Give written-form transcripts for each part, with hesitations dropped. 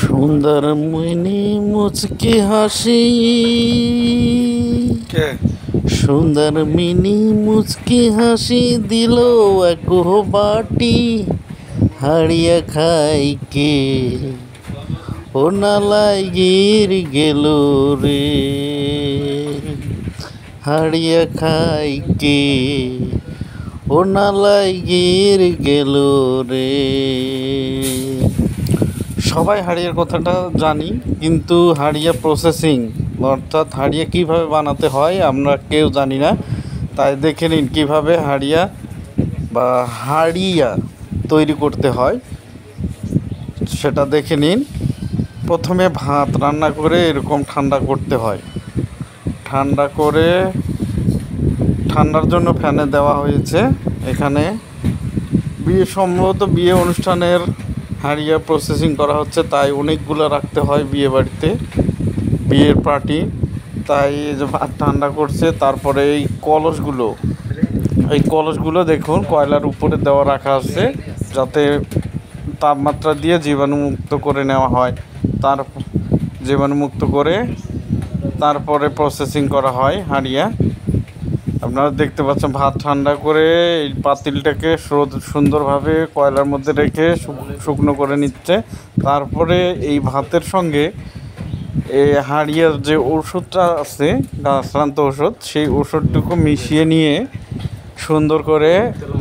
সুন্দর মনি মুচকি হাসি, সুন্দর মিনি মুচকি হাসি দিল এক বাটি হাড়িয়া খাইকে ও নালাই গির গেল রে, হাড়িয়া খাইকে ও নালাই গির গেল রে। সবাই হাড়িয়ার কথাটা জানি, কিন্তু হাড়িয়া প্রসেসিং অর্থাৎ হাড়িয়া কীভাবে বানাতে হয় আমরা কেউ জানি না। তাই দেখে নিন কীভাবে হাড়িয়া বা হাড়িয়া তৈরি করতে হয়, সেটা দেখে নিন। প্রথমে ভাত রান্না করে এরকম ঠান্ডা করতে হয়। ঠান্ডা করে ঠান্ডার জন্য ফ্যানে দেওয়া হয়েছে। এখানে সম্ভবত বিয়ে অনুষ্ঠানের হাড়িয়া প্রসেসিং করা হচ্ছে, তাই অনেকগুলো রাখতে হয় বিয়ে বাড়িতে, বিয়ের পার্টি। তাই যে ভাত ঠান্ডা করছে, তারপরে এই কলসগুলো দেখুন কয়লার উপরে দেওয়া রাখা আছে, যাতে তাপমাত্রা দিয়ে জীবাণুমুক্ত করে নেওয়া হয়। জীবাণুমুক্ত করে তারপরে প্রসেসিং করা হয় হাড়িয়া। আপনারা দেখতে পাচ্ছেন ভাত ঠান্ডা করে এই পাতিলটাকে সুন্দরভাবে কয়লার মধ্যে রেখে শুকনো করে নিচ্ছে। তারপরে এই ভাতের সঙ্গে এই হাড়িয়ার যে ওষুধটা আছে, আক্রান্ত ওষুধ, সেই ওষুধটুকু মিশিয়ে নিয়ে সুন্দর করে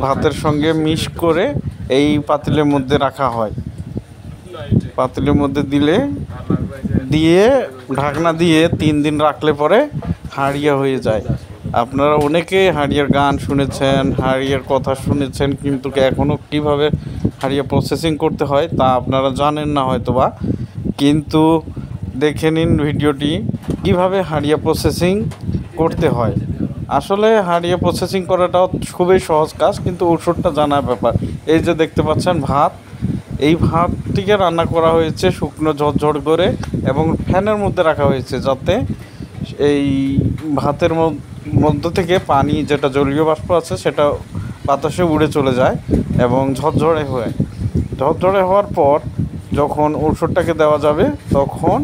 ভাতের সঙ্গে মিশ করে এই পাতিলের মধ্যে রাখা হয়। পাতিলের মধ্যে দিয়ে ঢাকনা দিয়ে 3 দিন রাখলে পরে হাড়িয়া হয়ে যায়। আপনারা অনেকে হাড়িয়ার গান শুনেছেন, হাড়িয়ার কথা শুনেছেন, কিন্তু এখনও কীভাবে হাড়িয়া প্রসেসিং করতে হয় তা আপনারা জানেন না হয়তোবা। কিন্তু দেখে নিন ভিডিওটি, কীভাবে হাড়িয়া প্রসেসিং করতে হয়। আসলে হাড়িয়া প্রসেসিং করাটাও খুবই সহজ কাজ, কিন্তু ওষুধটা জানার ব্যাপার। এই যে দেখতে পাচ্ছেন ভাত, এই ভাতটিকে রান্না করা হয়েছে শুকনো ঝরঝর করে এবং ফ্যানের মধ্যে রাখা হয়েছে, যাতে এই ভাতের মধ্য থেকে পানি, যেটা জলীয় বাষ্প আছে, সেটা বাতাসে উড়ে চলে যায় এবং ঝরঝরে হওয়ার পর যখন ওষুধটাকে দেওয়া যাবে, তখন